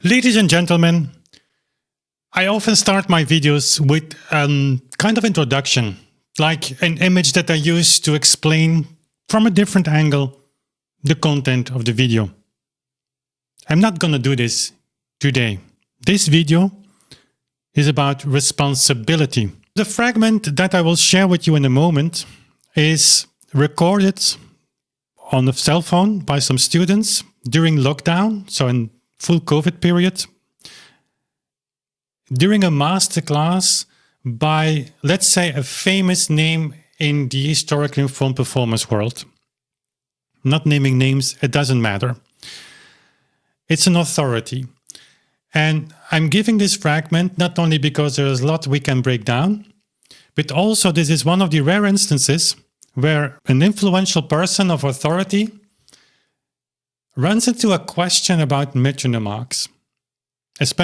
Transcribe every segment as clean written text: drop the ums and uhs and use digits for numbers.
Ladies and gentlemen, I often start my videos with a kind of introduction, like an image that I use to explain from a different angle the content of the video. I'm not going to do this today. This video is about responsibility. The fragment that I will share with you in a moment is recorded on a cell phone by some students during lockdown, so in full COVID period, during a masterclass by, let's say, a famous name in the historically informed performance world. Not naming names, it doesn't matter. It's an authority. And I'm giving this fragment not only because there's a lot we can break down, but also this is one of the rare instances where an influential person of authority runs into a question about metronome marks,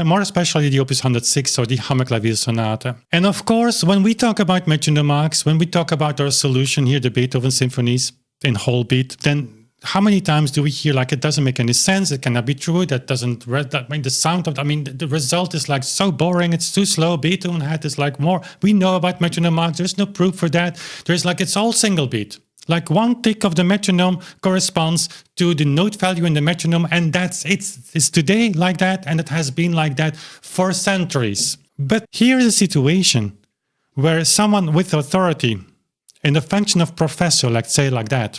more especially the Opus 106 or the Hammerklavier Sonata. And of course, when we talk about metronome marks, when we talk about our solution here, the Beethoven symphonies in whole beat, then how many times do we hear like it doesn't make any sense, it cannot be true, that doesn't, the sound of, the result is like so boring, it's too slow, Beethoven had this like more, we know about metronome marks, there's no proof for that, there's like, it's all single beat. Like one tick of the metronome corresponds to the note value in the metronome, and that's it's today like that, and it has been like that for centuries. But here is a situation where someone with authority in the function of professor, let's say like that,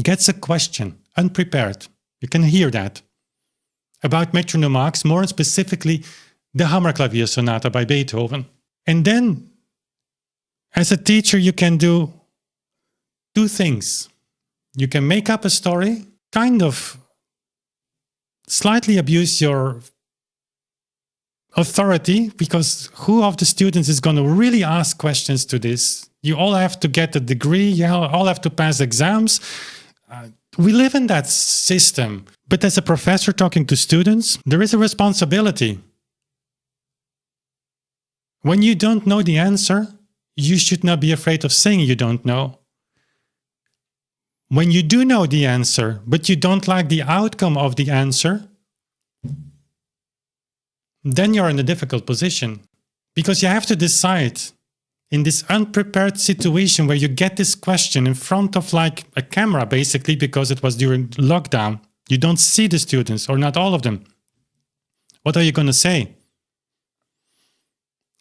gets a question, unprepared, you can hear that, about metronome marks, more specifically the Hammerklavier Sonata by Beethoven. And then, as a teacher, you can do two things. You can make up a story, kind of slightly abuse your authority, because who of the students is going to really ask questions to this? You all have to get a degree, you all have to pass exams. We live in that system. But as a professor talking to students, there is a responsibility. When you don't know the answer, you should not be afraid of saying you don't know. When you do know the answer, but you don't like the outcome of the answer, then you're in a difficult position. Because you have to decide in this unprepared situation where you get this question in front of like a camera, basically, because it was during lockdown. You don't see the students, or not all of them. What are you going to say?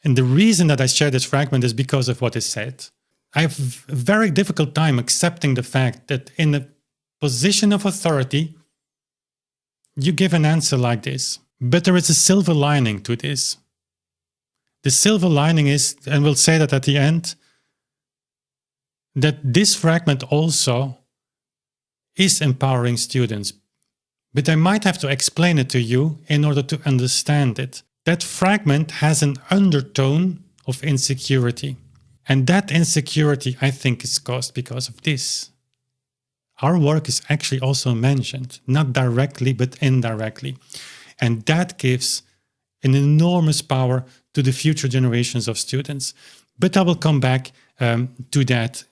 And the reason that I share this fragment is because of what is said. I have a very difficult time accepting the fact that in a position of authority, you give an answer like this. But there is a silver lining to this. The silver lining is, and we'll say that at the end, that this fragment also is empowering students. But I might have to explain it to you in order to understand it. That fragment has an undertone of insecurity. And that insecurity, I think, is caused because of this. Our work is actually also mentioned, not directly, but indirectly. And that gives an enormous power to the future generations of students. But I will come back to that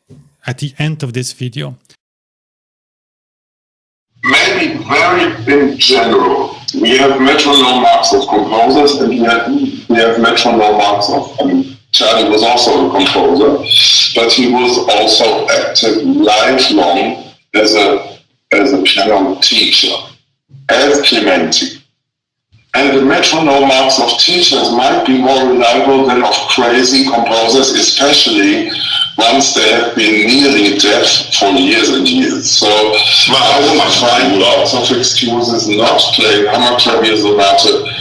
at the end of this video. Maybe very in general, we have metronome marks of composers, and we have metronome marks of, Charlie was also a composer, but he was also active lifelong as a piano teacher, as Clementi. And the metronome marks of teachers might be more reliable than of crazy composers, especially once they have been nearly deaf for years and years. So I will find lots of excuses not playing Hammerklavier Sonata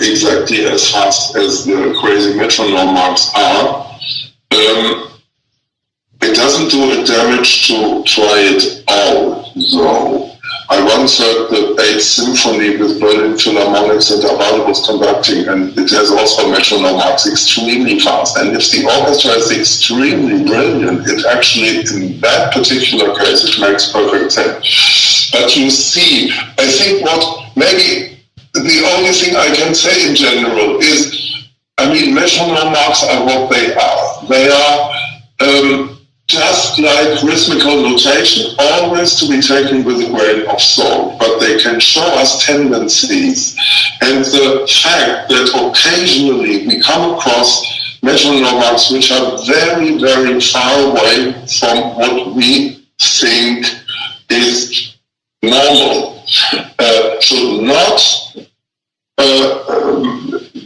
exactly as fast as the crazy metronome marks are. It doesn't do a damage to try it out, though. I once heard the 8th Symphony with Berlin Philharmonics and Tavale was conducting, and it has also metronome marks extremely fast. And if the orchestra is extremely brilliant, it actually, in that particular case, it makes perfect sense. But you see, I think what maybe the only thing I can say in general is, metronome marks are what they are. They are just like rhythmical notation, always to be taken with a grain of salt, but they can show us tendencies. And the fact that occasionally we come across metronome marks which are very, very far away from what we think is normal should not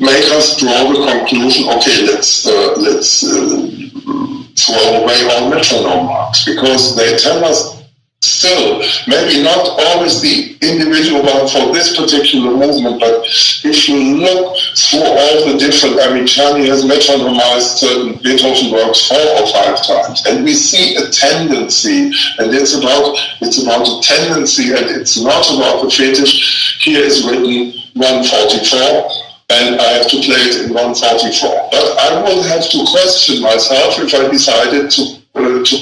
make us draw the conclusion, okay, let's throw away all metronome marks, because they tell us still, maybe not always the individual one for this particular movement, but if you look through all the different, I mean, Czerny has metronomized certain Beethoven works 4 or 5 times, and we see a tendency, and it's about a tendency, and it's not about the fetish. Here is written 144, and I have to play it in 144. But I will have to question myself if I decided to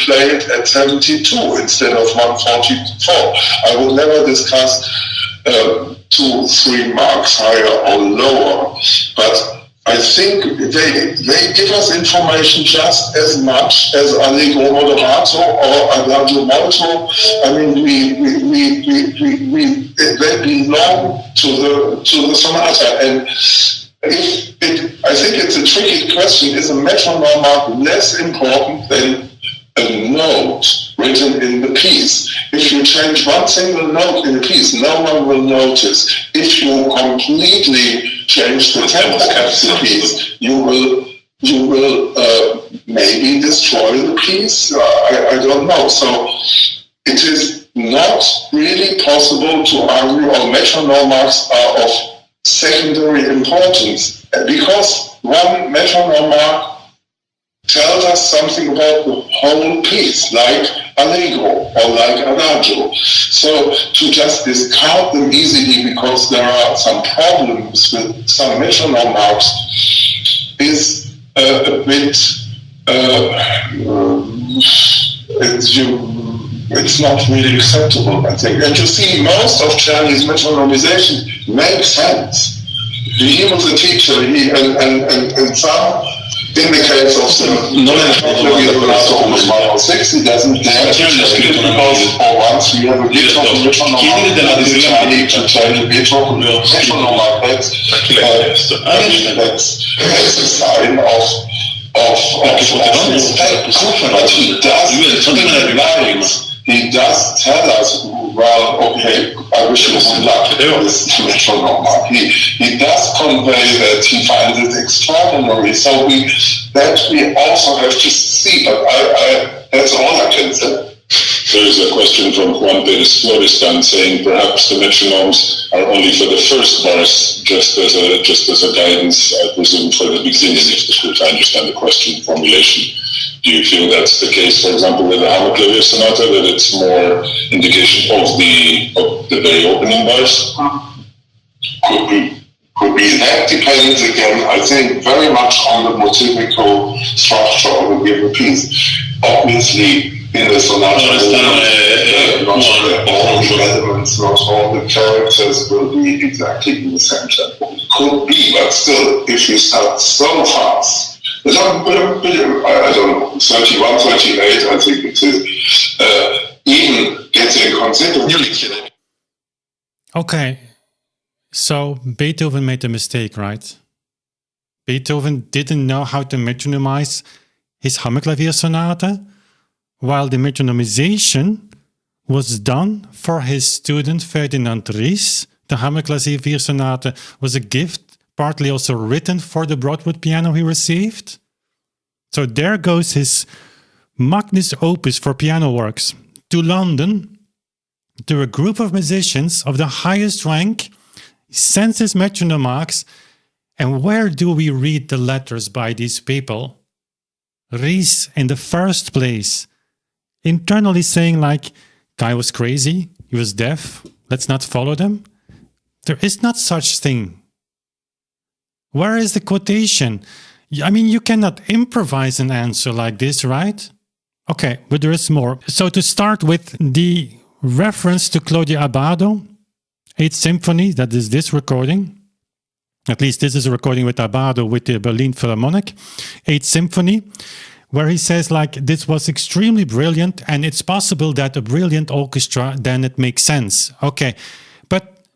play it at 72 instead of 144. I will never discuss 2-3 marks higher or lower, but I think they give us information just as much as Allegro moderato or Adagio molto. I mean, they belong to the sonata, and I think it's a tricky question. Is a metronome mark less important than a note written in the piece? If you change one single note in a piece, no one will notice. If you completely change the tempo of the piece, you will maybe destroy the piece. I don't know. So it is not really possible to argue all metronome marks are of secondary importance, because one metronome mark tells us something about the whole piece, like Allegro or like Adagio. So to just discard them easily because there are some problems with some metronome marks is a bit, it's not really acceptable, I think. And you see, most of Czerny's metronomization makes sense. He was a teacher, and some, in the case of the 60 doesn't dare to change it, because for once we have a Beethoven metronome to change a Beethoven metronome mark. That's a sign of respect. But he does tell us, well, okay, I wish you good luck with this metronome mark. He does convey that he finds it extraordinary, so we also have to see, but that's all I can say. There is a question from Juan Perez Florestan saying perhaps the metronomes are only for the first bars, just as a guidance, I presume, for the beginning, if I understand the question formulation. Do you feel that's the case, for example, with the Hammerklavier sonata, that it's more indication of the very opening bars? Could be. That depends again, I think, very much on the motivical structure of a given piece. Obviously, in the sonata, not all the elements, not all the characters will be exactly in the same tempo. Could be, but still, if you start so fast, I don't know, 31, 38, I think it is, even getting considered. Okay, so Beethoven made a mistake, right? Beethoven didn't know how to metronomize his Hammerklavier sonata, while the metronomization was done for his student Ferdinand Ries. The Hammerklavier sonata was a gift, partly also written for the Broadwood piano he received. So there goes his magnus opus for piano works to London, to a group of musicians of the highest rank, sends his metronome marks, and where do we read the letters by these people? Ries, in the first place, internally saying like, guy was crazy, he was deaf, let's not follow them. There is not such thing. Where is the quotation? I mean, you cannot improvise an answer like this, right? Okay, but there is more. So to start with the reference to Claudio Abbado, 8th Symphony, that is this recording. At least this is a recording with Abbado with the Berlin Philharmonic. 8th Symphony. where he says like this was extremely brilliant, and it's possible that a brilliant orchestra, then it makes sense. Okay, but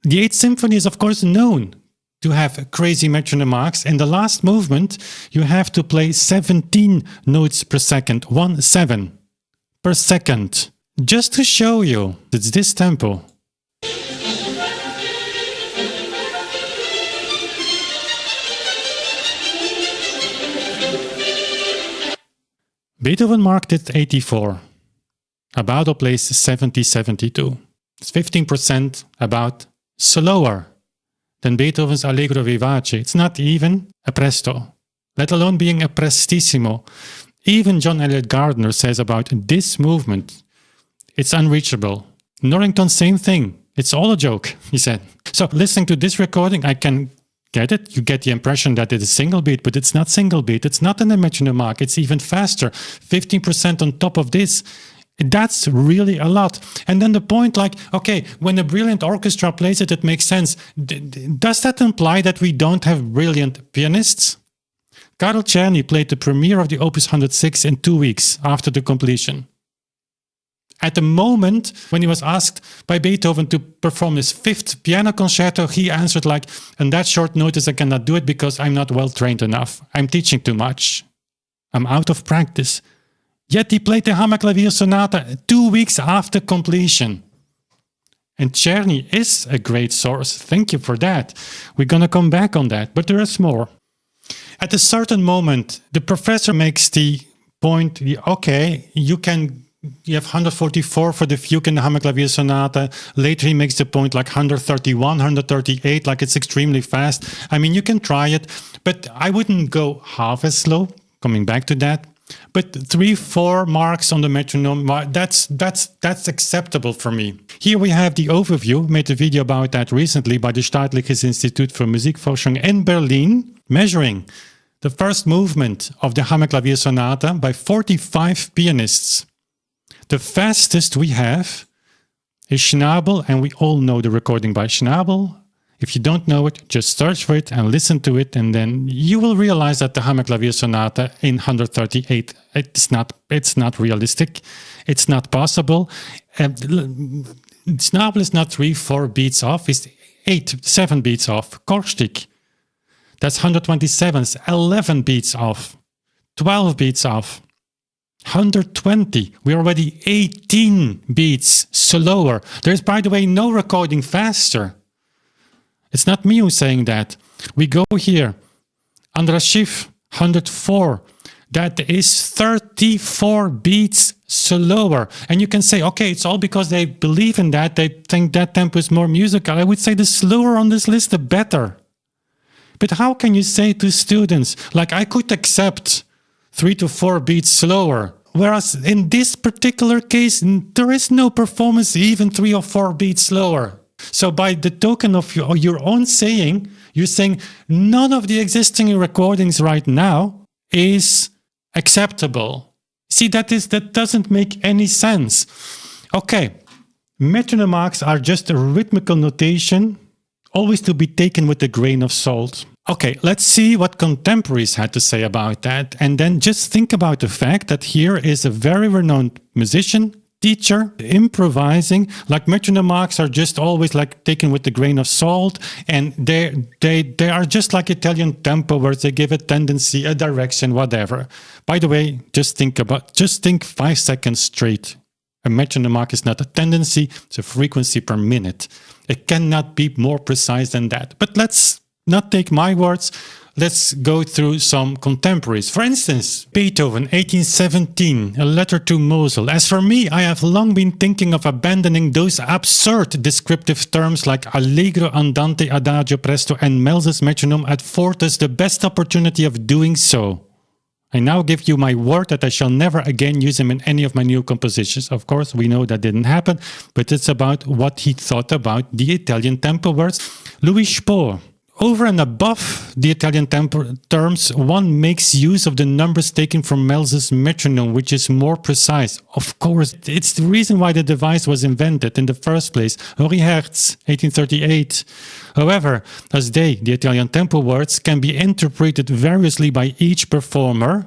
the Eighth Symphony is of course known to have crazy metronome marks. In the last movement, you have to play 17 notes per second, 17 per second, just to show you it's this tempo. Beethoven marked it 84. Abaudo plays 70-72. It's 15% about slower than Beethoven's Allegro Vivace. It's not even a presto, let alone being a prestissimo. Even John Eliot Gardner says about this movement, it's unreachable. Norrington, same thing. It's all a joke, he said. So listening to this recording, I can get it. You get the impression that it is single beat, but it's not single beat. It's not an metronome mark. It's even faster. 15% on top of this. That's really a lot. And then the point, like, okay, when a brilliant orchestra plays it, it makes sense. Does that imply that we don't have brilliant pianists? Karl Czerny played the premiere of the Opus 106 in 2 weeks after the completion. At the moment when he was asked by Beethoven to perform his 5th piano concerto, he answered like, on that short notice I cannot do it because I'm not well trained enough. I'm teaching too much. I'm out of practice. Yet he played the Hammerklavier Sonata 2 weeks after completion. And Czerny is a great source. Thank you for that. We're going to come back on that, but there is more. At a certain moment, the professor makes the point, okay, you have 144 for the fugue in the Hammerklavier Sonata. Later he makes the point like 131, 138, like it's extremely fast. I mean, you can try it, but I wouldn't go half as slow, coming back to that. But 3-4 marks on the metronome, that's acceptable for me. Here we have the overview, made a video about that recently by the Staatliches Institut für Musikforschung in Berlin, measuring the first movement of the Hammerklavier Sonata by 45 pianists. The fastest we have is Schnabel, and we all know the recording by Schnabel. If you don't know it, just search for it and listen to it, and then you will realize that the Hammerklavier Sonata in 138, it's not realistic. It's not possible. Schnabel is not 3-4 beats off, it's 8-7 beats off. Korstik, that's 127, 11 beats off, 12 beats off. 120, we're already 18 beats slower. There's, by the way, no recording faster. It's not me who's saying that. We go here. Andras Schiff, 104. That is 34 beats slower. And you can say, okay, it's all because they believe in that. They think that tempo is more musical. I would say the slower on this list, the better. But how can you say to students, like, I could accept 3 to 4 beats slower, whereas in this particular case, there is no performance even 3 or 4 beats slower. So by the token of your own saying, you're saying none of the existing recordings right now is acceptable. See, that doesn't make any sense. Okay, metronome marks are just a rhythmical notation, always to be taken with a grain of salt. Okay, let's see what contemporaries had to say about that. And then just think about the fact that here is a very renowned musician, teacher, improvising. Like metronome marks are just always like taken with a grain of salt, and they are just like Italian tempo words. They give a tendency, a direction, whatever. By the way, just think 5 seconds straight. A metronome mark is not a tendency, it's a frequency per minute. It cannot be more precise than that. But let's not take my words. Let's go through some contemporaries. For instance, Beethoven, 1817, a letter to Mosel. As for me, I have long been thinking of abandoning those absurd descriptive terms like allegro, andante, adagio, presto, and Mels's metronome at fortes, the best opportunity of doing so. I now give you my word that I shall never again use him in any of my new compositions. Of course, we know that didn't happen, but it's about what he thought about the Italian tempo words. Louis Spohr. Over and above the Italian tempo terms, one makes use of the numbers taken from Mels's metronome, which is more precise. Of course, it's the reason why the device was invented in the first place. Henri Hertz, 1838. However, as the Italian tempo words, can be interpreted variously by each performer,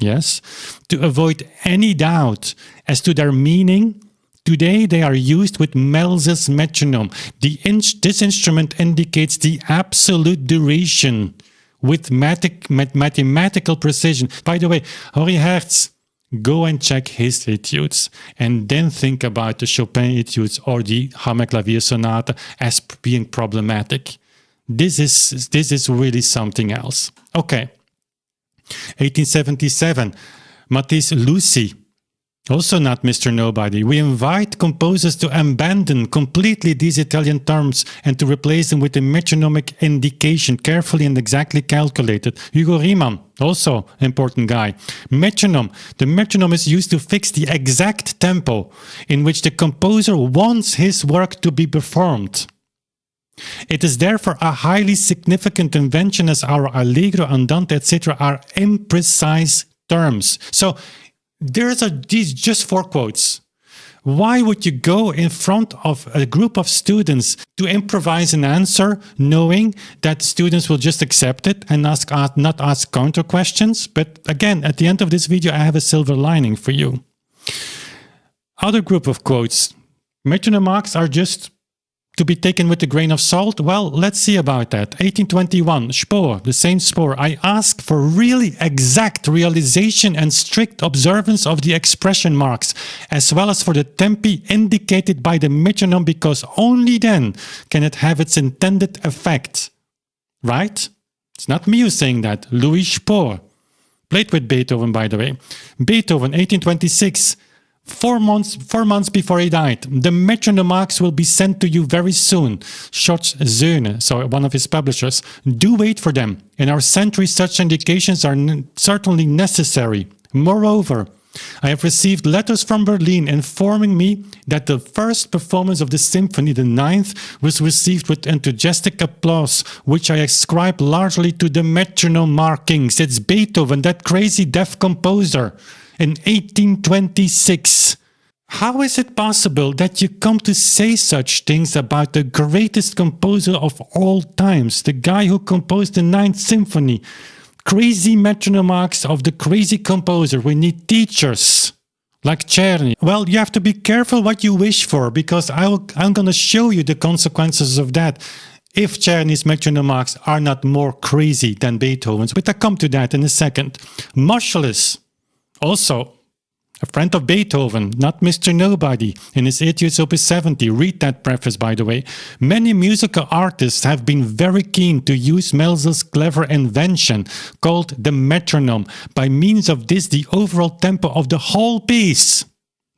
Yes, to avoid any doubt as to their meaning, today they are used with Melz's metronome. This instrument indicates the absolute duration with mathematical precision. By the way, Horry Hertz, go and check his etudes and then think about the Chopin etudes or the Hammerklavier sonata as being problematic. This is really something else. Okay. 1877, Matisse Lucy, also not Mr. Nobody. We invite composers to abandon completely these Italian terms and to replace them with a metronomic indication, carefully and exactly calculated. Hugo Riemann, also important guy. Metronome. The metronome is used to fix the exact tempo in which the composer wants his work to be performed. It is therefore a highly significant invention, as our allegro, andante, etc. are imprecise terms. So these just 4 quotes. Why would you go in front of a group of students to improvise an answer, knowing that students will just accept it and not ask counter questions? But again, at the end of this video, I have a silver lining for you. Other group of quotes. Metronome marks are just to be taken with a grain of salt? Well, let's see about that. 1821, Spohr, the same Spohr. I ask for really exact realization and strict observance of the expression marks, as well as for the tempi indicated by the metronome, because only then can it have its intended effect. Right? It's not me who's saying that. Louis Spohr. Played with Beethoven, by the way. Beethoven, 1826. 4 months before he died. The Metronome Marks will be sent to you very soon. Schotts Söhne, so one of his publishers. Do wait for them. In our century, such indications are certainly necessary. Moreover, I have received letters from Berlin informing me that the first performance of the symphony, the 9th, was received with enthusiastic applause, which I ascribe largely to the metronome markings. It's Beethoven, that crazy deaf composer. In 1826. How is it possible that you come to say such things about the greatest composer of all times, the guy who composed the 9th Symphony? Crazy metronome marks of the crazy composer. We need teachers like Czerny. Well, you have to be careful what you wish for, because I'm going to show you the consequences of that if Czerny's metronome marks are not more crazy than Beethoven's. But I'll come to that in a second. Moscheles. Also, a friend of Beethoven, not Mr. Nobody, in his Etudes Opus 70. Read that preface, by the way. Many musical artists have been very keen to use Melz's clever invention called the metronome. By means of this, the overall tempo of the whole piece,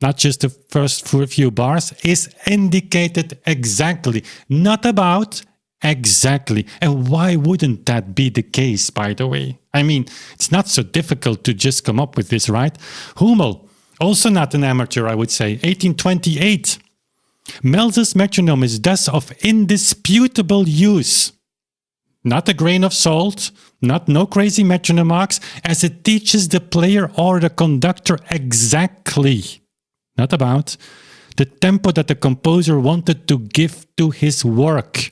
not just the first few bars, is indicated exactly, not about, exactly. And why wouldn't that be the case, by the way? I mean, it's not so difficult to just come up with this, right? Hummel, also not an amateur, I would say. 1828. Melz's metronome is thus of indisputable use. Not a grain of salt, no crazy metronome marks, as it teaches the player or the conductor exactly, not about, the tempo that the composer wanted to give to his work.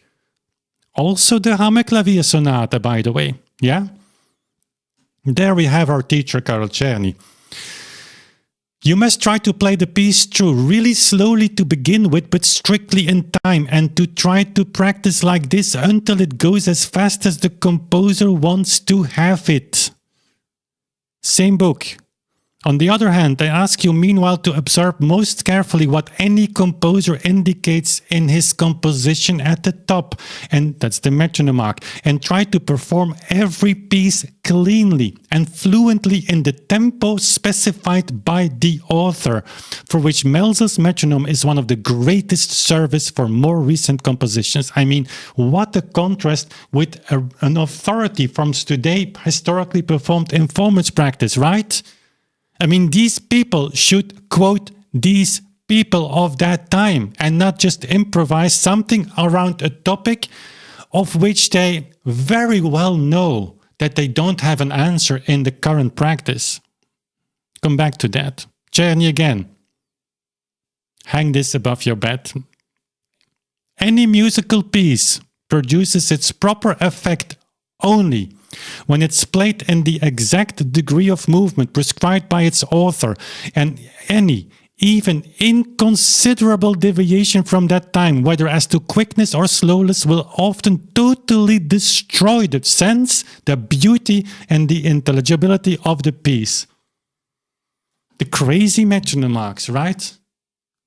Also the Hammerklavier sonata, by the way. Yeah? There we have our teacher, Karl Czerny. You must try to play the piece through really slowly to begin with, but strictly in time, and to try to practice like this until it goes as fast as the composer wants to have it. Same book. On the other hand, I ask you meanwhile to observe most carefully what any composer indicates in his composition at the top, and that's the metronome mark, and try to perform every piece cleanly and fluently in the tempo specified by the author, for which Melz's metronome is one of the greatest service for more recent compositions. I mean, what a contrast with an authority from today historically performed informants practice, right? I mean, these people should quote these people of that time and not just improvise something around a topic of which they very well know that they don't have an answer in the current practice. Come back to that. Czerny again. Hang this above your bed. Any musical piece produces its proper effect only when it's played in the exact degree of movement prescribed by its author, and any, even inconsiderable deviation from that time, whether as to quickness or slowness, will often totally destroy the sense, the beauty, and the intelligibility of the piece. The crazy metronome marks, right?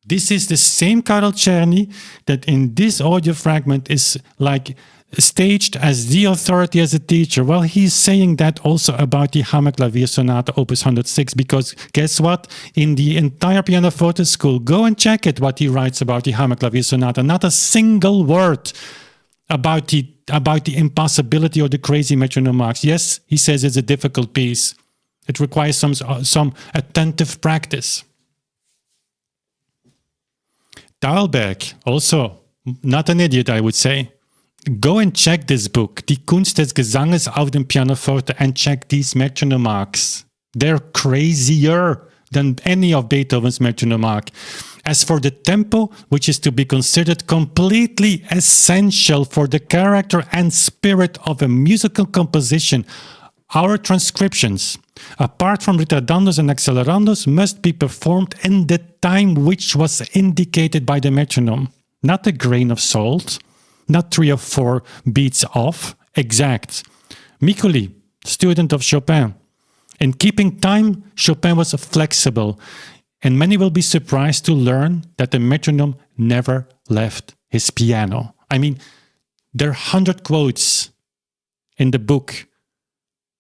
This is the same Karel Czerny that in this audio fragment is like staged as the authority as a teacher. Well, he's saying that also about the Hammerklavier Sonata Opus 106, because guess what? In the entire pianoforte school, go and check it, what he writes about the Hammerklavier Sonata. Not a single word about the impossibility or the crazy metronome marks. Yes, he says it's a difficult piece. It requires some attentive practice. Dahlberg, also not an idiot, I would say. Go and check this book, Die Kunst des Gesanges auf dem Pianoforte, and check these metronome marks. They're crazier than any of Beethoven's metronome mark. As for the tempo, which is to be considered completely essential for the character and spirit of a musical composition, our transcriptions, apart from ritardandos and accelerandos, must be performed in the time which was indicated by the metronome. Not a grain of salt, not 3 or 4 beats off, exact. Mikuli, student of Chopin. In keeping time, Chopin was flexible, and many will be surprised to learn that the metronome never left his piano. I mean, there are 100 quotes in the book,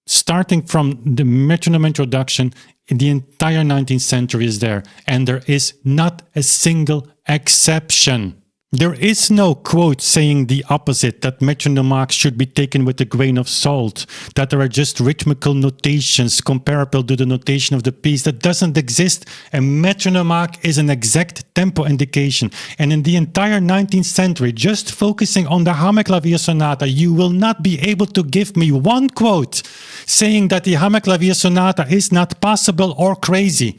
starting from the metronome introduction. The entire 19th century is there, and there is not a single exception. There is no quote saying the opposite, that metronome marks should be taken with a grain of salt, that there are just rhythmical notations comparable to the notation of the piece. That doesn't exist. A metronome mark is an exact tempo indication. And in the entire 19th century, just focusing on the Hammerklavier Sonata, you will not be able to give me one quote saying that the Hammerklavier Sonata is not possible or crazy.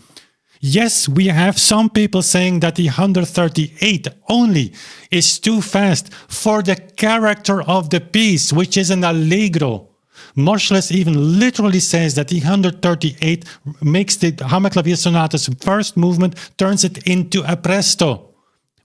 Yes, we have some people saying that the 138 only is too fast for the character of the piece, which is an allegro. Moscheles even literally says that the 138 makes the Hammerklavier Sonata's first movement, turns it into a presto,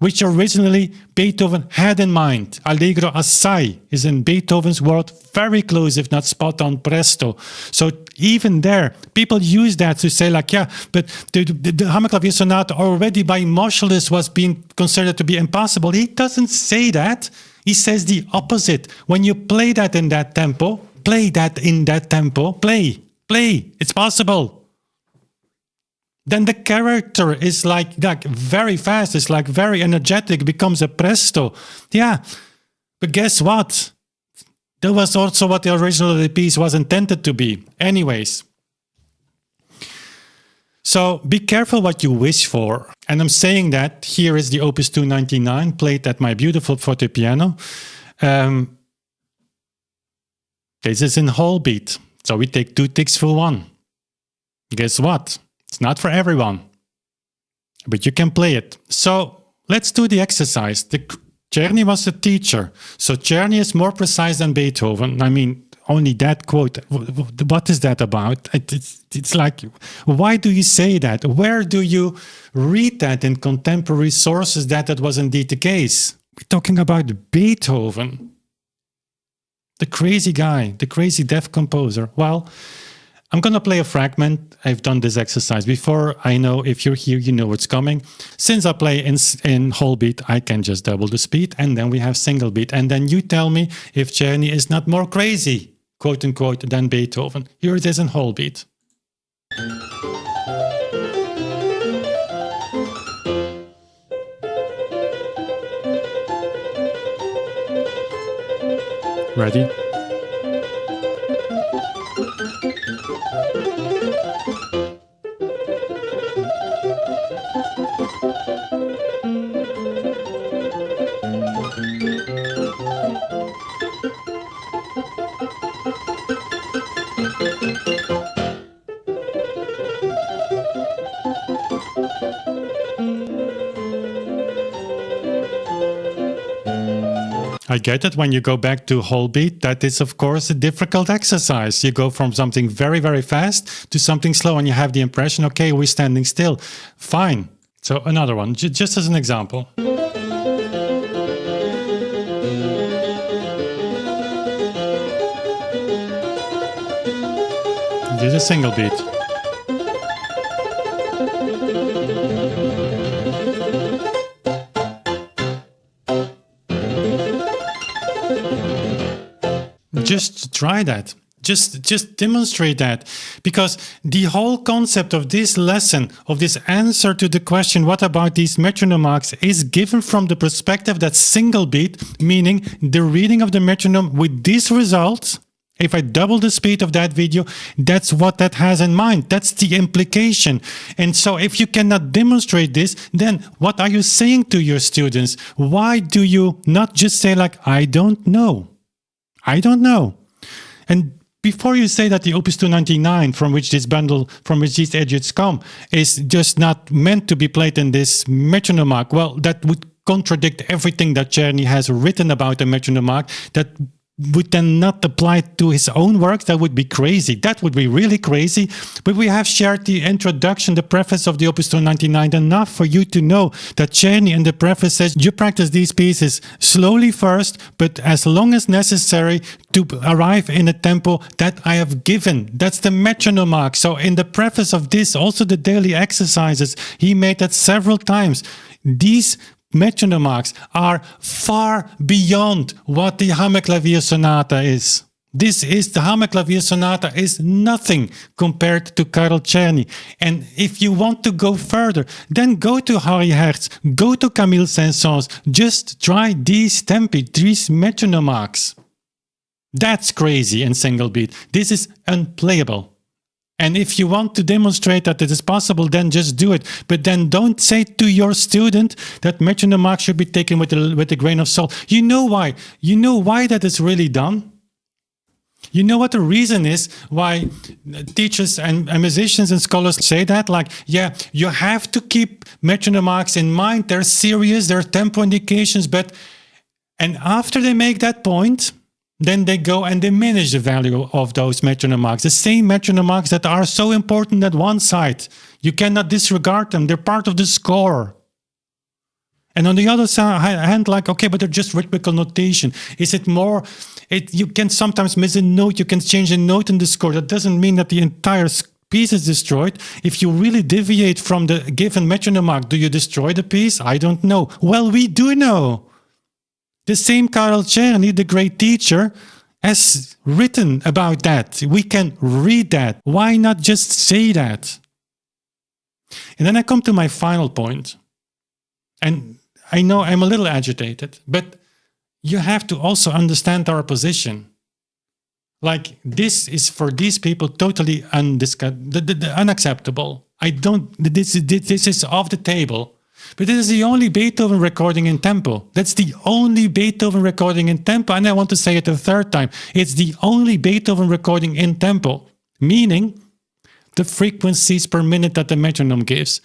which originally Beethoven had in mind. Allegro assai is in Beethoven's world very close, if not spot on, presto. So even there, people use that to say like, yeah, but the Hammerklavier Sonata already by Moscheles was being considered to be impossible. He doesn't say that. He says the opposite. When you play that in that tempo, play. It's possible. Then the character is like very fast, it's like very energetic, becomes a presto. Yeah, but guess what? That was also what the original piece was intended to be. Anyways. So be careful what you wish for. And I'm saying that here is the Opus 299 played at my beautiful fortepiano. This is in whole beat. So we take 2 ticks for 1. Guess what? It's not for everyone, but you can play it. So let's do the exercise. Czerny was a teacher, so Czerny is more precise than Beethoven. I mean, only that quote, what is that about? It's like, why do you say that? Where do you read that in contemporary sources that was indeed the case? We're talking about Beethoven, the crazy guy, the crazy deaf composer. Well, I'm going to play a fragment. I've done this exercise before. I know if you're here, you know what's coming. Since I play in whole beat, I can just double the speed, and then we have single beat. And then you tell me if Czerny is not more crazy, quote unquote, than Beethoven. Here it is in whole beat. Ready? I get it. When you go back to whole beat, that is, of course, a difficult exercise. You go from something very, very fast to something slow, and you have the impression, okay, we're standing still. Fine. So another one, just as an example. This is a single beat. Just try that. Just demonstrate that. Because the whole concept of this lesson, of this answer to the question, what about these metronome marks, is given from the perspective that single beat, meaning the reading of the metronome with these results. If I double the speed of that video, that's what that has in mind. That's the implication. And so if you cannot demonstrate this, then what are you saying to your students? Why do you not just say like, I don't know? I don't know. And before you say that the Opus 299, from which this bundle, from which these etudes come, is just not meant to be played in this metronome mark, well, that would contradict everything that Czerny has written about the metronome mark. That would then not apply to his own works. That would be crazy. That would be really crazy. But we have shared the introduction, the preface of the Opus 299 enough for you to know that Czerny in the preface says you practice these pieces slowly first, but as long as necessary to arrive in a tempo that I have given. That's the metronome mark. So in the preface of this, also the daily exercises, he made that several times. These metronome marks are far beyond what the Hammerklavier sonata is. The Hammerklavier sonata is nothing compared to Karl Czerny. And if you want to go further, then go to Harry Hertz, go to Camille Saint-Saëns, just try these tempi, these metronome marks. That's crazy in single beat. This is unplayable. And if you want to demonstrate that it is possible, then just do it. But then don't say to your student that metronome marks should be taken with a grain of salt. You know why? You know why that is really done? You know what the reason is why teachers and musicians and scholars say that? Like, yeah, you have to keep metronome marks in mind. They're serious, they're tempo indications. And after they make that point, then they go and diminish the value of those metronome marks. The same metronome marks that are so important at one side. You cannot disregard them. They're part of the score. And on the other hand, like, okay, but they're just rhythmical notation. Is it more? You can sometimes miss a note. You can change a note in the score. That doesn't mean that the entire piece is destroyed. If you really deviate from the given metronome mark, do you destroy the piece? I don't know. Well, we do know. The same Karl Czerny, the great teacher, has written about that. We can read that. Why not just say that? And then I come to my final point. And I know I'm a little agitated, but you have to also understand our position. Like, this is for these people totally unacceptable. This is off the table. But this is the only Beethoven recording in tempo. That's the only Beethoven recording in tempo. And I want to say it a third time. It's the only Beethoven recording in tempo. Meaning the frequencies per minute that the metronome gives.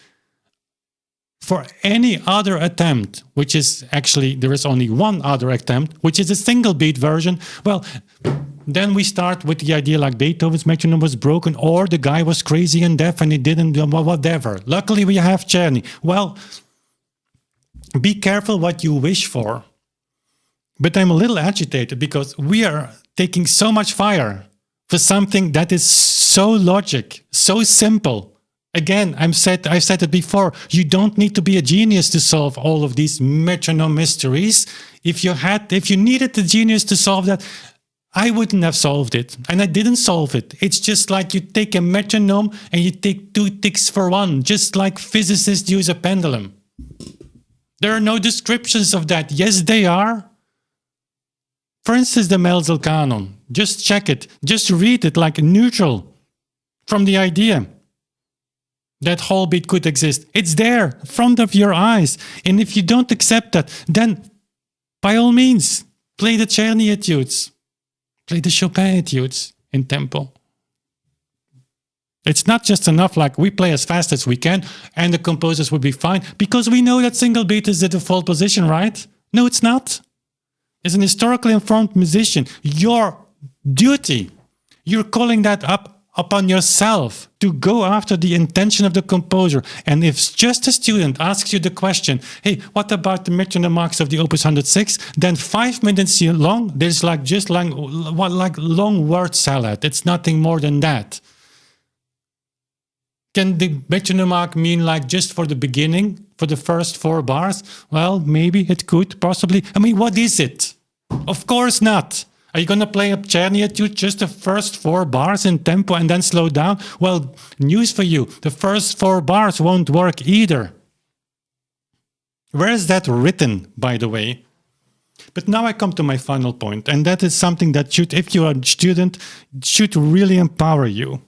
For any other attempt, which is actually, there is only one other attempt, which is a single beat version, well, then we start with the idea like Beethoven's metronome was broken, or the guy was crazy and deaf and he didn't do whatever. Luckily we have Czerny. Well, be careful what you wish for. But I'm a little agitated because we are taking so much fire for something that is so logic, so simple. Again, I've said it before, you don't need to be a genius to solve all of these metronome mysteries. If you needed the genius to solve that, I wouldn't have solved it. And I didn't solve it. It's just like you take a metronome and you take 2 ticks for 1, just like physicists use a pendulum. There are no descriptions of that. Yes, they are. For instance, the Melzel canon. Just check it. Just read it like neutral from the idea that whole beat could exist. It's there, in front of your eyes. And if you don't accept that, then by all means, play the Czerny etudes. Play the Chopin etudes in tempo. It's not just enough like we play as fast as we can and the composers will be fine, because we know that single beat is the default position, right? No, it's not. As an historically informed musician, your duty, you're calling that upon yourself to go after the intention of the composer. And if just a student asks you the question, hey, what about the metronome marks of the Opus 106? Then 5 minutes long, there's like long word salad. It's nothing more than that. Can the metronome mark mean like just for the beginning, for the first 4 bars? Well, maybe it could, possibly. I mean, what is it? Of course not. Are you going to play a Czerny etude just the first 4 bars in tempo and then slow down? Well, news for you, the first 4 bars won't work either. Where is that written, by the way? But now I come to my final point, and that is something that should, if you are a student, should really empower you.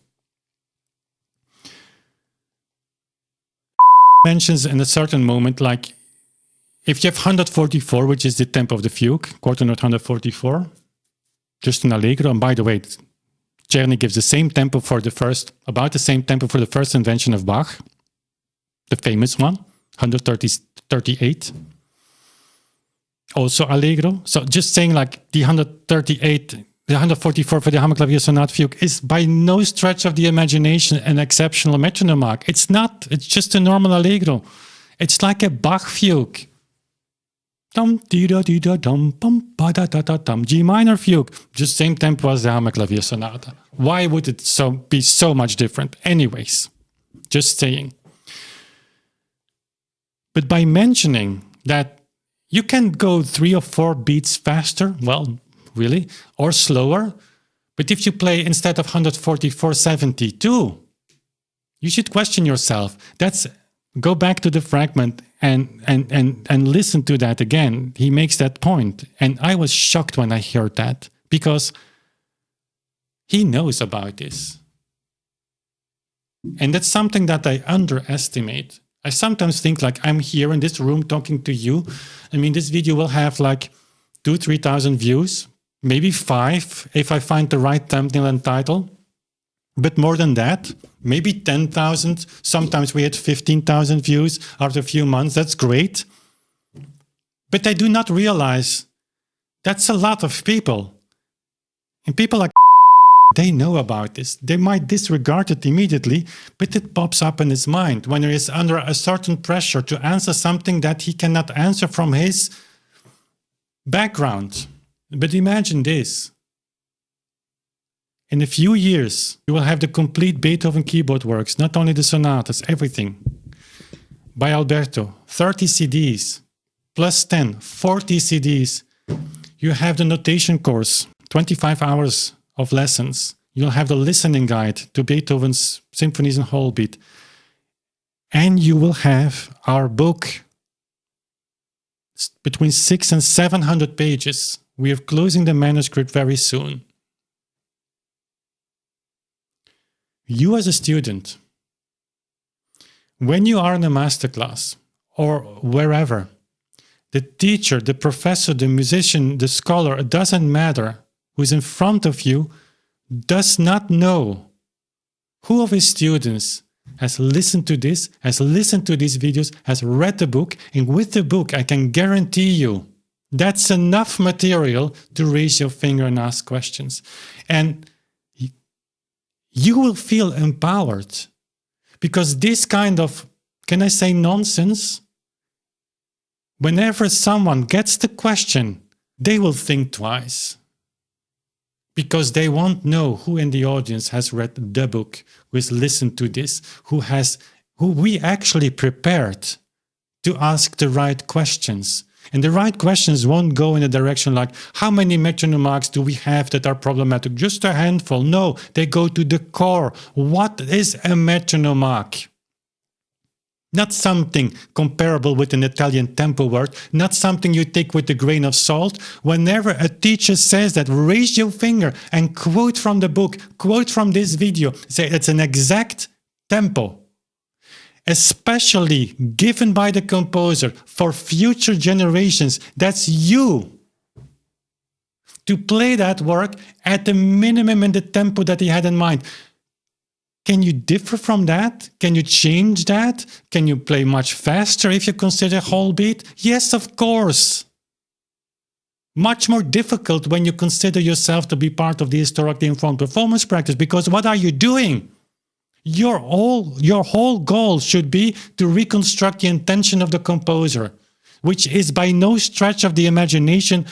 Mentions in a certain moment, like if you have 144, which is the tempo of the fugue, quarter note 144, just an allegro. And by the way, Czerny gives the same tempo for the first, about the same tempo for the first invention of Bach, the famous one, 138. Also allegro. So just saying like the 138, the 144 for the Hammerklavier Sonate Fugue is by no stretch of the imagination an exceptional metronome mark. It's not. It's just a normal allegro. It's like a Bach fugue. Dum di da di da dum bum ba da da da dum. G minor fugue, just same tempo as the Hammerklavier Sonata. Why would it be so much different? Anyways, just saying. But by mentioning that you can go 3 or 4 beats faster, well, really, or slower. But if you play instead of 144.72, you should question yourself. Go back to the fragment and listen to that again. He makes that point. And I was shocked when I heard that, because he knows about this. And that's something that I underestimate. I sometimes think like I'm here in this room talking to you. I mean, this video will have like 2,000-3,000 views, maybe 5 if I find the right thumbnail and title. But more than that, maybe 10,000. Sometimes we had 15,000 views after a few months. That's great. But I do not realize that's a lot of people. And people like they know about this. They might disregard it immediately, but it pops up in his mind when he is under a certain pressure to answer something that he cannot answer from his background. But imagine this. In a few years, you will have the complete Beethoven keyboard works, not only the sonatas, everything. By Alberto, 30 CDs, plus 10, 40 CDs. You have the notation course, 25 hours of lessons. You'll have the listening guide to Beethoven's symphonies in whole beat. And you will have our book, between 600 and 700 pages. We are closing the manuscript very soon. You as a student, when you are in a masterclass or wherever, the teacher, the professor, the musician, the scholar, it doesn't matter, who is in front of you, does not know who of his students has listened to this, has listened to these videos, has read the book, and with the book I can guarantee you that's enough material to raise your finger and ask questions. And you will feel empowered, because this kind of, can I say, nonsense, whenever someone gets the question, they will think twice, because they won't know who in the audience has read the book, who has listened to this, who we actually prepared to ask the right questions. And the right questions won't go in a direction like, how many metronome marks do we have that are problematic? Just a handful. No, they go to the core. What is a metronome mark? Not something comparable with an Italian tempo word, not something you take with a grain of salt. Whenever a teacher says that, raise your finger and quote from the book, quote from this video. Say it's an exact tempo, especially given by the composer for future generations. That's you to play that work at the minimum in the tempo that he had in mind. Can you differ from that? Can you change that? Can you play much faster if you consider whole beat? Yes, of course. Much more difficult when you consider yourself to be part of the historically informed performance practice, because what are you doing? Your whole goal should be to reconstruct the intention of the composer, which is by no stretch of the imagination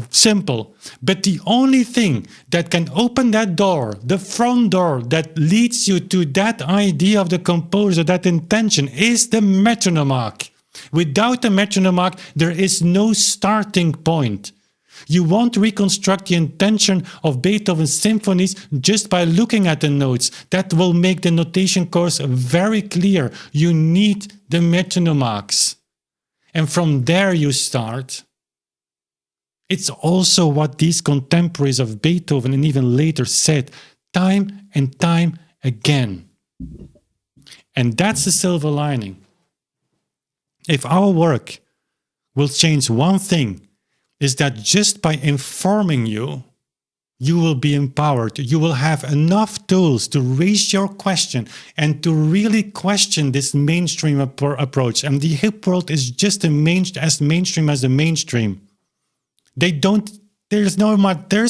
simple. But the only thing that can open that door, the front door that leads you to that idea of the composer, that intention, is the metronome mark. Without the metronome mark, there is no starting point. You won't reconstruct the intention of Beethoven's symphonies just by looking at the notes. That will make the notation course very clear. You need the metronome marks. And from there you start. It's also what these contemporaries of Beethoven and even later said time and time again. And that's the silver lining. If our work will change one thing, is that just by informing you, you will be empowered. You will have enough tools to raise your question and to really question this mainstream approach. And the hip world is just as mainstream as the mainstream. There's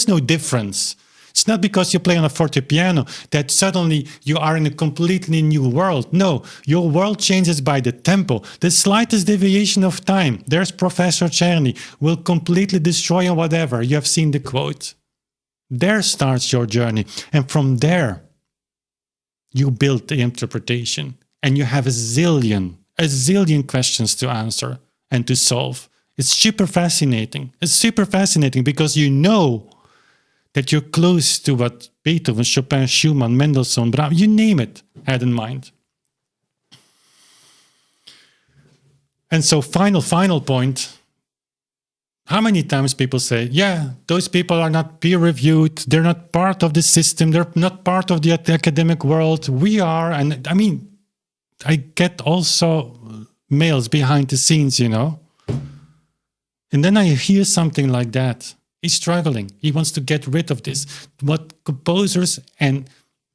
no difference. It's not because you play on a fortepiano that suddenly you are in a completely new world. No, your world changes by the tempo. The slightest deviation of time, there's Professor Czerny, will completely destroy whatever. You have seen the quote. There starts your journey. And from there, you build the interpretation. And you have a zillion questions to answer and to solve. It's super fascinating. It's super fascinating because you know that you're close to what Beethoven, Chopin, Schumann, Mendelssohn, Brahms, you name it, had in mind. And so final point. How many times people say, yeah, those people are not peer-reviewed, they're not part of the system, they're not part of the academic world, we are. And I mean, I get also mails behind the scenes, you know. And then I hear something like that. He's struggling. He wants to get rid of this. What composers and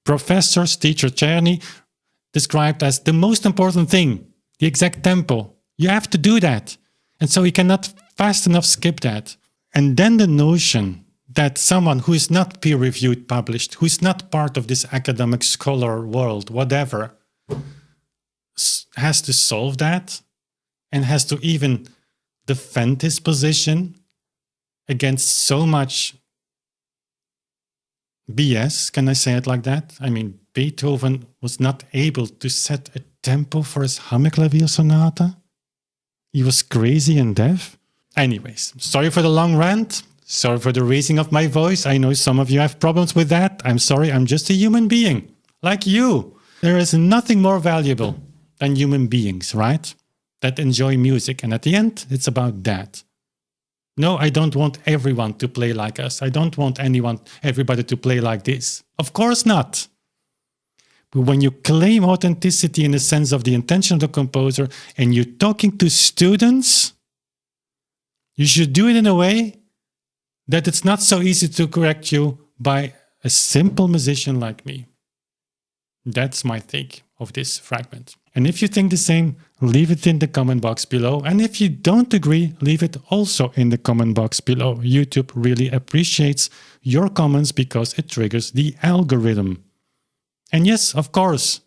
professors, teacher Czerny, described as the most important thing, the exact tempo. You have to do that. And so he cannot fast enough skip that. And then the notion that someone who is not peer-reviewed, published, who is not part of this academic scholar world, whatever, has to solve that and has to even defend his position against so much BS, can I say it like that? I mean, Beethoven was not able to set a tempo for his Hammerklavier sonata. He was crazy and deaf. Anyways, sorry for the long rant. Sorry for the raising of my voice. I know some of you have problems with that. I'm sorry, I'm just a human being, like you. There is nothing more valuable than human beings, right? That enjoy music. And at the end, it's about that. No, I don't want everyone to play like us. I don't want everybody to play like this. Of course not. But when you claim authenticity in the sense of the intention of the composer and you're talking to students, you should do it in a way that it's not so easy to correct you by a simple musician like me. That's my take of this fragment. And if you think the same, leave it in the comment box below. And if you don't agree, leave it also in the comment box below. YouTube really appreciates your comments because it triggers the algorithm. And yes, of course,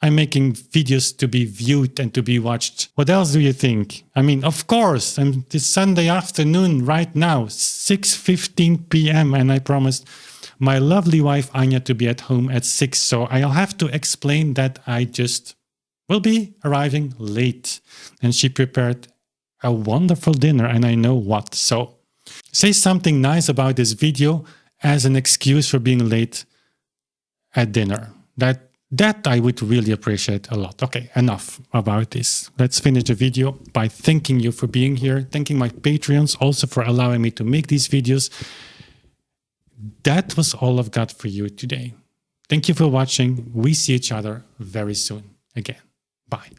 I'm making videos to be viewed and to be watched. What else do you think? I mean, of course, this Sunday afternoon right now, 6:15 p.m. and I promised my lovely wife Anya to be at home at 6. So I'll have to explain that I just will be arriving late. And she prepared a wonderful dinner and I know what. So say something nice about this video as an excuse for being late at dinner. That I would really appreciate a lot. Okay, enough about this. Let's finish the video by thanking you for being here, thanking my Patreons also for allowing me to make these videos. That was all I've got for you today. Thank you for watching. We see each other very soon again. Bye.